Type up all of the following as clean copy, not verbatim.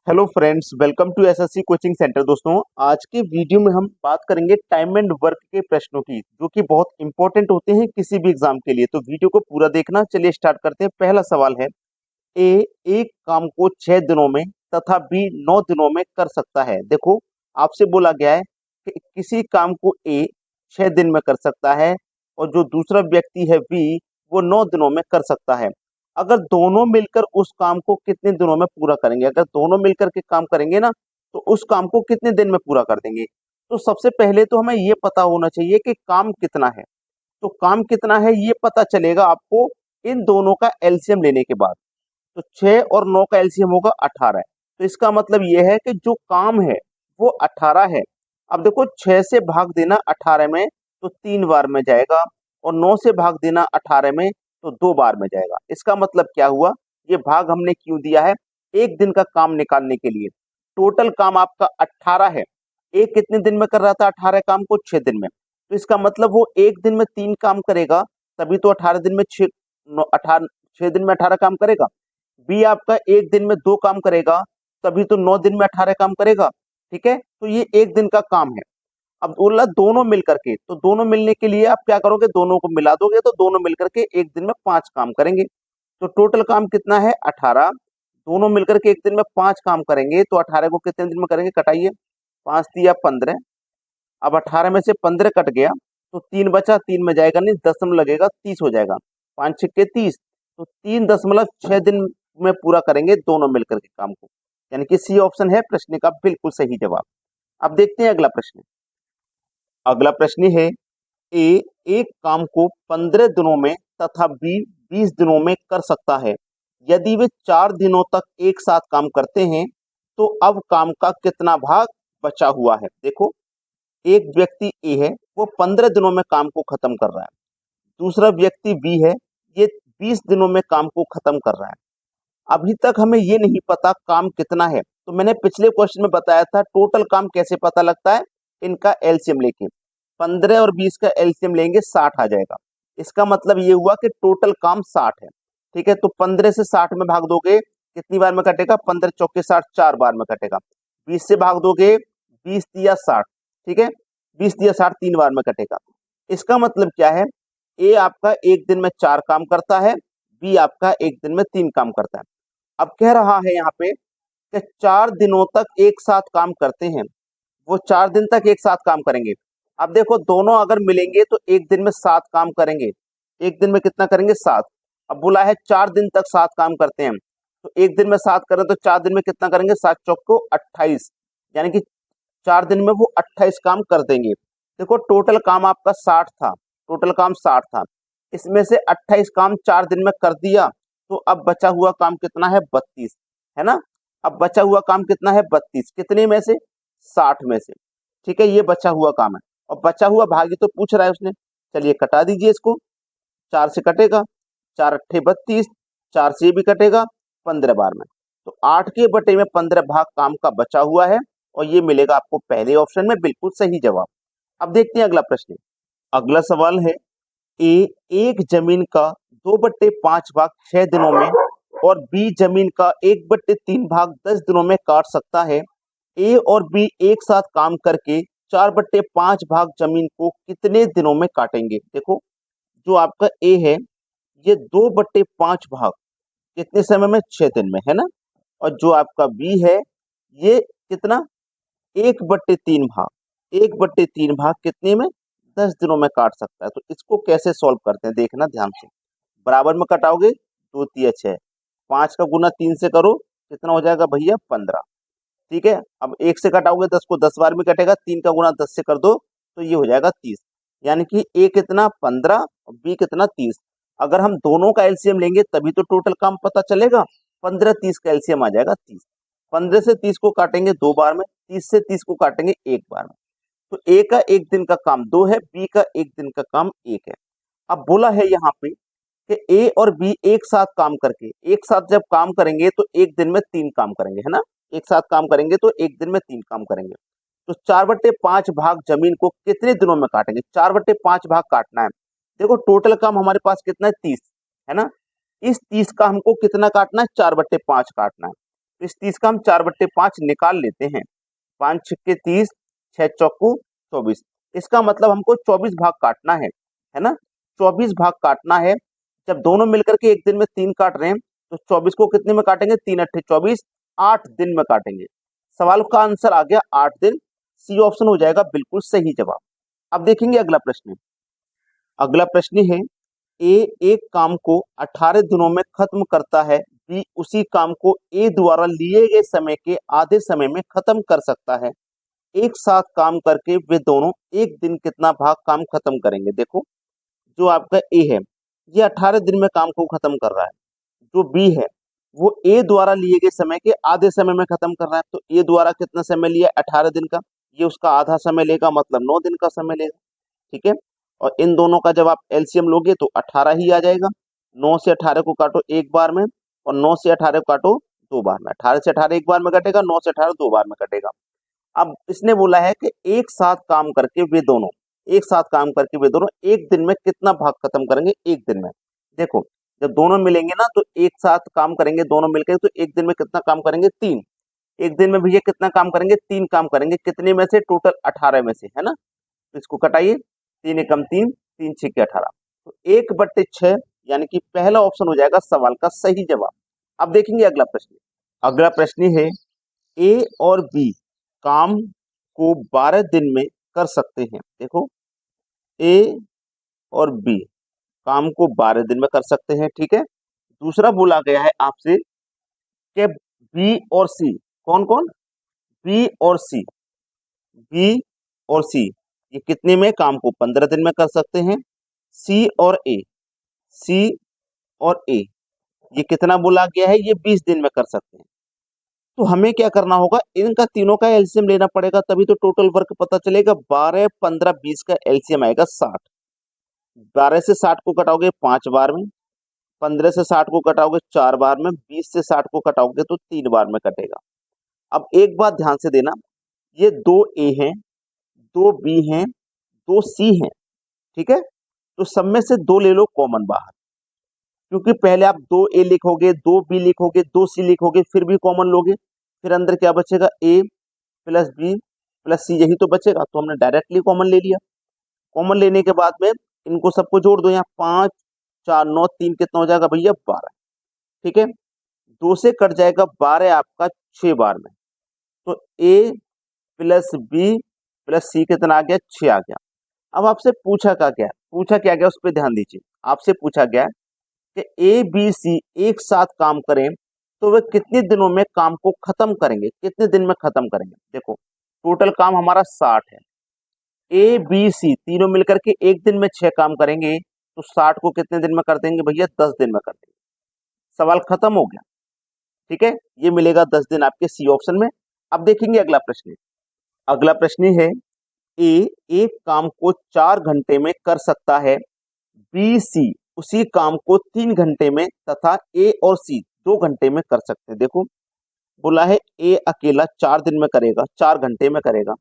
Hello friends, welcome to SSC coaching centre. दोस्तों, आज के वीडियो में हम बात करेंगे टाइम एंड वर्क के प्रश्नों की, जो कि बहुत इंपॉर्टेंट होते हैं किसी भी एग्जाम के लिए। तो वीडियो को पूरा देखना। चलिए स्टार्ट करते हैं। पहला सवाल है, ए एक काम को 6 दिनों में तथा बी 9 दिनों में कर सकता है। देखो, आपसे बोला गया है कि किसी काम को ए 6 दिन में कर सकता है और जो दूसरा व्यक्ति है बी, वो 9 दिनों में कर सकता है। अगर दोनों मिलकर उस काम को कितने दिनों में पूरा करेंगे? अगर दोनों मिलकर के काम करेंगे ना, तो उस काम को कितने दिन में पूरा कर देंगे? तो सबसे पहले तो हमें ये पता होना चाहिए कि काम कितना है। तो काम कितना है ये पता चलेगा आपको इन दोनों का एलसीएम लेने के बाद। तो 6 और 9 का एलसीएम होगा 18 है। तो इसका मतलब ये है कि जो काम है वो 18 है। अब देखो, 6 से भाग देना 18 में तो 3 बार में जाएगा, और 9 से भाग देना 18 में तो 2 बार में जाएगा। इसका मतलब क्या हुआ? ये भाग हमने क्यों दिया है? एक दिन का काम निकालने के लिए। टोटल काम आपका 18 है। एक कितने दिन में कर रहा था? 18 काम को 6 दिन में। तो इसका मतलब वो एक दिन में 3 काम करेगा, तभी तो 18 दिन में 6, 18 6 दिन में 18 काम करेगा। बी आपका एक दिन में 2 काम करेगा, तभी तो 9 दिन में 18 काम करेगा। ठीक है, तो ये एक दिन का काम है। अब बोला दोनों मिलकर के, तो दोनों मिलने के लिए आप क्या करोगे? दोनों को मिला दोगे, तो दोनों मिलकर के एक दिन में 5 काम करेंगे। तो टोटल काम कितना है? 18। दोनों मिलकर के एक दिन में 5 काम करेंगे, तो 18 को कितने दिन में करेंगे? कटाइए, 5 तिया 15। अब 18 में से 15 कट गया तो 3 बचा, 3 में जाएगा नहीं, 10 में लगेगा, 30 हो जाएगा। 5 छिक्के 30। तो 3.6 दिन में पूरा करेंगे दोनों मिलकर के काम को। यानी कि सी ऑप्शन है प्रश्न का बिल्कुल सही जवाब। अब देखते हैं अगला प्रश्न। अगला प्रश्न है, ए एक काम को 15 दिनों में तथा बी 20 दिनों में कर सकता है। यदि वे 4 दिनों तक एक साथ काम करते हैं, तो अब काम का कितना भाग बचा हुआ है? देखो, एक व्यक्ति ए है, वो 15 दिनों में काम को खत्म कर रहा है। दूसरा व्यक्ति बी है, ये 20 दिनों में काम को खत्म कर रहा है। अभी तक हमें ये नहीं पता काम कितना है। तो मैंने पिछले क्वेश्चन में बताया था टोटल काम कैसे पता लगता है, इनका एलसीएम लेके। 15 और 20 का एलसीएम लेंगे, 60 आ जाएगा। इसका मतलब ये हुआ कि टोटल काम 60 है। ठीक है, तो 15 से 60 में भाग दोगे, कितनी बार में कटेगा? 15 चौके 60, 4 बार में कटेगा। 20 से भाग दोगे, 20 तिया 60। ठीक है, 20 तिया 60 3 बार में कटेगा। इसका मतलब क्या है? ए आपका एक दिन में 4 काम करता है, बी आपका एक दिन में 3 काम करता है। अब कह रहा है यहाँ पे कि 4 दिनों तक एक साथ काम करते हैं। वो 4 दिन तक एक साथ काम करेंगे। अब देखो, दोनों अगर मिलेंगे तो एक दिन में 7 काम करेंगे। एक दिन में कितना करेंगे? 7। अब बोला है 4 दिन तक 7 काम करते हैं, तो एक दिन में 7 करें तो 4 दिन में कितना करेंगे? 7 चौक को 28। यानी कि 4 दिन में वो 28 काम कर देंगे। देखो, टोटल काम आपका 60 था। टोटल काम 60 था, इसमें से 28 काम 4 दिन में कर दिया, तो अब बचा हुआ काम कितना है? 32 है ना। अब बचा हुआ काम कितना है? 32 कितने में से? 60 में से। ठीक है, ये बचा हुआ काम है। और बचा हुआ भागी तो पूछ रहा है उसने। चलिए कटा दीजिए इसको। 4 से कटेगा, 4 अट्ठे 32, 4 से भी कटेगा 15 बार में। तो 8 के बटे में 15 भाग काम का बचा हुआ है, और ये मिलेगा आपको पहले ऑप्शन में बिल्कुल सही जवाब। अब देखते हैं अगला प्रश्न। अगला सवाल है, ए एक जमीन का 2/5 भाग 6 दिनों में और बी जमीन का 1/3 भाग 10 दिनों में काट सकता है। ए और बी एक साथ काम करके 4/5 भाग जमीन को कितने दिनों में काटेंगे? देखो, जो आपका ए है, ये 2/5 भाग कितने समय में? 6 दिन में, है ना। और जो आपका बी है, ये कितना? 1/3 भाग कितने में? 10 दिनों में काट सकता है। तो इसको कैसे सॉल्व करते हैं देखना ध्यान से। बराबर में कटाओगे, 2 तिया 6, 5 का गुना 3 से करो, कितना हो जाएगा भैया? 15। ठीक है, अब 1 से कटाओगे 10 को, 10 बार में कटेगा, 3 का गुना 10 से कर दो, तो ये हो जाएगा 30। यानी कि ए कितना? 15 और बी कितना? 30। अगर हम दोनों का एलसीएम लेंगे तभी तो टोटल काम पता चलेगा। 15 30 का एलसीएम आ जाएगा 30। 15 से 30 को काटेंगे 2 बार में, 30 से 30 को काटेंगे 1 बार में। तो ए का एक दिन का काम 2 है, बी का एक दिन का काम 1 है। अब बोला है यहाँ पे कि ए और बी एक साथ काम करके, एक साथ जब काम करेंगे तो एक दिन में 3 काम करेंगे, है ना। एक साथ काम करेंगे तो एक दिन में 3 काम करेंगे। तो 4/5 भाग जमीन को कितने दिनों में काटेंगे? 4/5 भाग काटना है। देखो, टोटल काम हमारे पास कितना है? 30 है ना। इस 30 का हमको कितना काटना है? 4/5 काटना है। तो इस 30 का हम 4/5 निकाल लेते हैं। 5 छक्के 30, 6 चौको 24। इसका मतलब हमको 24 भाग काटना है ना। 24 भाग काटना है। जब दोनों मिलकर के एक दिन में 3 काट रहे हैं तो 24 को कितने में काटेंगे, 3 अट्ठे 24, 8 दिन में काटेंगे। सवाल का आंसर आ गया 8 दिन। सी ऑप्शन हो जाएगा बिल्कुल सही जवाब। अब देखेंगे अगला प्रश्न। अगला प्रश्न है, ए एक काम को 18 दिनों में खत्म करता है, बी उसी काम को ए द्वारा लिए गए समय के आधे समय में खत्म कर सकता है। एक साथ काम करके वे दोनों एक दिन कितना भाग काम खत्म करेंगे। देखो, जो आपका ए है ये 18 दिन में काम को खत्म कर रहा है। जो बी है वो ए द्वारा लिए गए समय के आधे समय में खत्म कर रहा है। तो ए द्वारा कितना समय लिया, 18 दिन का, ये उसका आधा समय लेगा, मतलब 9 दिन का समय लेगा। ठीक है, और इन दोनों का जब आप एलसीएम लोगे तो 18 ही आ जाएगा। 9 से 18 को काटो एक बार में, और 9 से 18 को काटो दो बार में। 18 से 18 एक बार में कटेगा, 9 से 18 दो बार में कटेगा। अब इसने बोला है कि एक साथ काम करके वे दोनों, एक साथ काम करके वे दोनों एक दिन में कितना भाग खत्म करेंगे एक दिन में। देखो, जब दोनों मिलेंगे ना तो एक साथ काम करेंगे दोनों मिलकर, तो एक दिन में कितना काम करेंगे, 3। एक दिन में भैया कितना काम करेंगे, 3 काम करेंगे। कितने में से, टोटल 18 में से, है ना। तो इसको कटाइए, 3 एकम 3, 3 छक्के 18। तो 1/6 यानी कि पहला ऑप्शन हो जाएगा सवाल का सही जवाब। अब देखेंगे अगला प्रश्न। अगला प्रश्न है, ए और बी काम को 12 दिन में कर सकते हैं। देखो, ए और बी काम को 12 दिन में कर सकते हैं। ठीक है, दूसरा बोला गया है आपसे कि बी और सी, कौन कौन, बी और सी, बी और सी ये कितने में काम को 15 दिन में कर सकते हैं। सी और ए, सी और ए ये कितना बोला गया है, ये 20 दिन में कर सकते हैं। तो हमें क्या करना होगा, इनका तीनों का एलसीएम लेना पड़ेगा, तभी तो टोटल वर्क पता चलेगा। 12, 15, 20 का एलसीएम आएगा 60। 12 से 60 को कटाओगे 5 बार में, 15 से 60 को कटाओगे 4 बार में, 20 से 60 को कटाओगे तो 3 बार में कटेगा। अब एक बात ध्यान से देना, ये 2 ए हैं, 2 बी हैं, 2 सी हैं। ठीक है, तो सब में से 2 ले लो कॉमन बाहर, क्योंकि पहले आप 2 ए लिखोगे, 2 बी लिखोगे, 2 सी लिखोगे, फिर भी कॉमन लोगे, फिर अंदर क्या बचेगा, ए प्लस बी प्लस सी, यही तो बचेगा। तो हमने डायरेक्टली कॉमन ले लिया। कॉमन लेने के बाद में इनको सबको जोड़ दो, यहाँ 5 4 9 3 कितना हो जाएगा भैया, 12। ठीक है, 2 से कट जाएगा 12 आपका 6 बार में। तो ए प्लस बी प्लस सी कितना आ गया, 6 आ गया। अब आपसे पूछा क्या, पूछा क्या गया उस पर ध्यान दीजिए। आपसे पूछा गया कि ए बी सी एक साथ काम करें तो वे कितने दिनों में काम को खत्म करेंगे, कितने दिन में खत्म करेंगे। देखो, टोटल काम हमारा 60 है। ए बी सी तीनों मिलकर के एक दिन में 6 काम करेंगे, तो 60 को कितने दिन में कर देंगे भैया, 10 दिन में कर देंगे। सवाल खत्म हो गया। ठीक है, ये मिलेगा 10 दिन आपके सी ऑप्शन में। अब देखेंगे अगला प्रश्न। अगला प्रश्न है, ए एक काम को 4 घंटे में कर सकता है, बी सी उसी काम को 3 घंटे में तथा ए और सी 2 घंटे में कर सकते हैं। देखो, बोला है ए अकेला 4 दिन में करेगा, 4 घंटे में करेगा,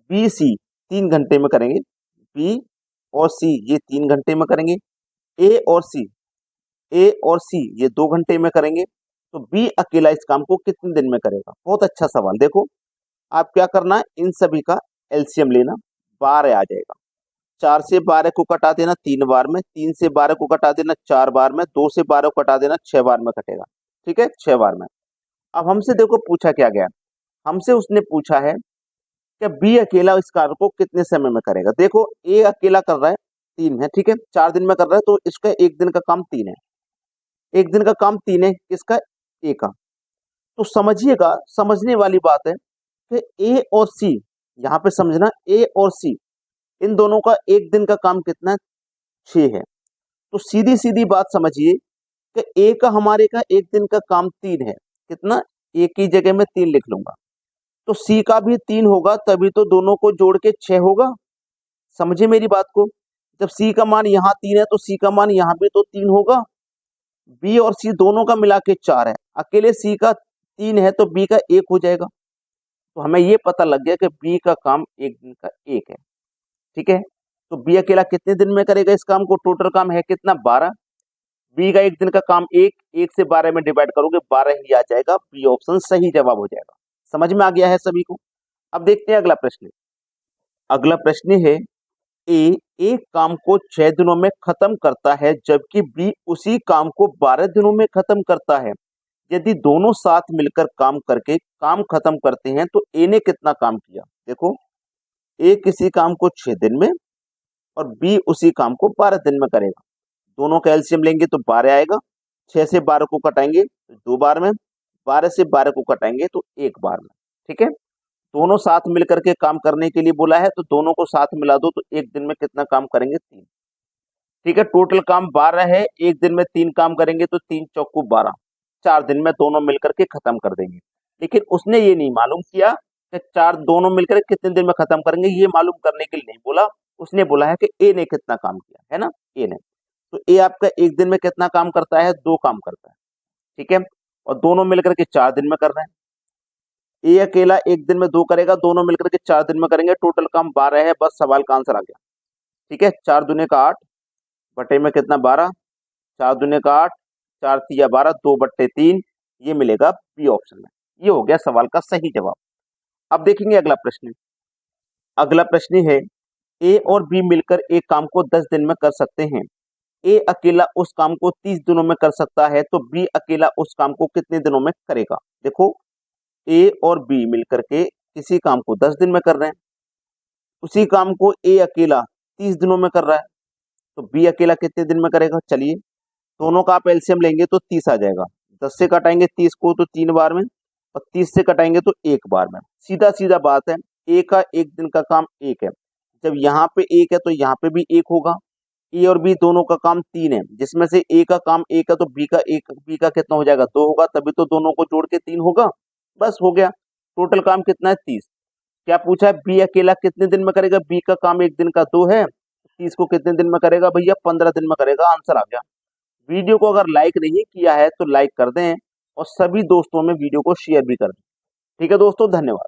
बी सी 3 घंटे में करेंगे, बी और सी ये 3 घंटे में करेंगे, ए और सी ये 2 घंटे में करेंगे। तो बी अकेला इस काम को कितने दिन में करेगा। बहुत अच्छा सवाल। देखो, आप क्या करना है, इन सभी का एलसीएम लेना, 12 आ जाएगा। 4 से 12 को कटा देना 3 बार में, 3 से 12 को कटा देना 4 बार में, 2 से 12 को कटा देना 6 बार में कटेगा। ठीक है, 6 बार में। अब हमसे देखो पूछा क्या गया, हमसे उसने पूछा है कि बी अकेला इस कार्य को कितने समय में करेगा। देखो, ए अकेला कर रहा है 3 है, ठीक है, 4 दिन में कर रहा है, तो इसका एक दिन का काम 3 है। एक दिन का काम 3 है किसका, ए का। तो समझिएगा, समझने वाली बात है कि ए और सी, यहाँ पे समझना, ए और सी इन दोनों का एक दिन का काम कितना है, 6 है। तो सीधी सीधी बात समझिए कि ए का हमारे का एक दिन का काम 3 है, कितना, ए की जगह में 3 लिख लूंगा। तो सी का भी 3 होगा, तभी तो दोनों को जोड़ के 6 होगा। समझे मेरी बात को, जब सी का मान यहाँ 3 है तो सी का मान यहाँ भी तो 3 होगा। बी और सी दोनों का मिला के 4 है, अकेले सी का 3 है तो बी का 1 हो जाएगा। तो हमें ये पता लग गया कि बी का काम एक दिन का 1 है। ठीक है, तो बी अकेला कितने दिन में करेगा इस काम को, टोटल काम है कितना, 12। बी का एक दिन का काम एक से 12 में डिवाइड करोगे 12 ही आ जाएगा, बी ऑप्शन सही जवाब हो जाएगा। समझ में आ गया है सभी को? अब देखते हैं अगला प्रश्न। अगला प्रश्न है, ए एक काम को 6 दिनों में खत्म करता है जबकि बी उसी काम को 12 दिनों में खत्म करता है। यदि दोनों साथ मिलकर काम करके काम खत्म करते हैं तो ए ने कितना काम किया? देखो, ए किसी काम को 6 दिन में और बी उसी काम को 12 दिन में करेगा। दोनों का एलसीएम लेंगे तो 12 आएगा। 6 से 12 को कटाएंगे तो 2 बार में, 12 से 12 को कटाएंगे तो 1 बार में। ठीक है, दोनों साथ मिलकर के काम करने के लिए बोला है तो दोनों को साथ मिला दो तो एक दिन में कितना काम करेंगे? 3। ठीक है, टोटल काम 12 है, एक दिन में 3 काम करेंगे तो 3 चौको 12, 4 दिन में दोनों मिलकर के खत्म कर देंगे। लेकिन उसने ये नहीं मालूम किया कि 4 दोनों मिलकर कितने दिन में खत्म करेंगे, ये मालूम करने के लिए नहीं बोला। उसने बोला है कि ए ने कितना काम किया है ना, ए ने। तो ए आपका एक दिन में कितना काम करता है? 2 काम करता है। ठीक है, और दोनों मिलकर के 4 दिन में कर रहे हैं। ए अकेला एक दिन में 2 करेगा, दोनों मिलकर के 4 दिन में करेंगे। टोटल काम 12 है, बस सवाल का आंसर आ गया। ठीक है, 4 दूने का 8 बटे में कितना? 12, 4 दूने का 8, 4 तिया 12, 2/3, ये मिलेगा बी ऑप्शन में। ये हो गया सवाल का सही जवाब। अब देखेंगे अगला प्रश्न। अगला प्रश्न है, ए और बी मिलकर एक काम को 10 दिन में कर सकते हैं। ए अकेला उस काम को 30 दिनों में कर सकता है तो बी अकेला उस काम को कितने दिनों में करेगा? देखो, ए और बी मिलकर के किसी काम को 10 दिन में कर रहे हैं, उसी काम को ए अकेला 30 दिनों में कर रहा है तो बी अकेला कितने दिन में करेगा? चलिए, दोनों का आप एलसीएम लेंगे तो 30 आ जाएगा। 10 से कटाएंगे 30 को तो 3 बार में, और 30 से कटाएंगे तो 1 बार में। सीधा सीधा बात है, ए का एक दिन का काम 1 है, जब यहाँ पे 1 है तो यहाँ पे भी 1 होगा। ए और बी दोनों का काम 3 है, जिसमें से ए का काम 1 है तो बी का कितना हो जाएगा? 2 होगा, तभी तो दोनों को जोड़ के 3 होगा। बस हो गया, टोटल काम कितना है? 30। क्या पूछा है? बी अकेला कितने दिन में करेगा? बी का काम एक दिन का 2 है, 30 को कितने दिन में करेगा? भैया 15 दिन में करेगा। आंसर आ गया। वीडियो को अगर लाइक नहीं किया है तो लाइक कर दें और सभी दोस्तों में वीडियो को शेयर भी कर दें। ठीक है दोस्तों, धन्यवाद।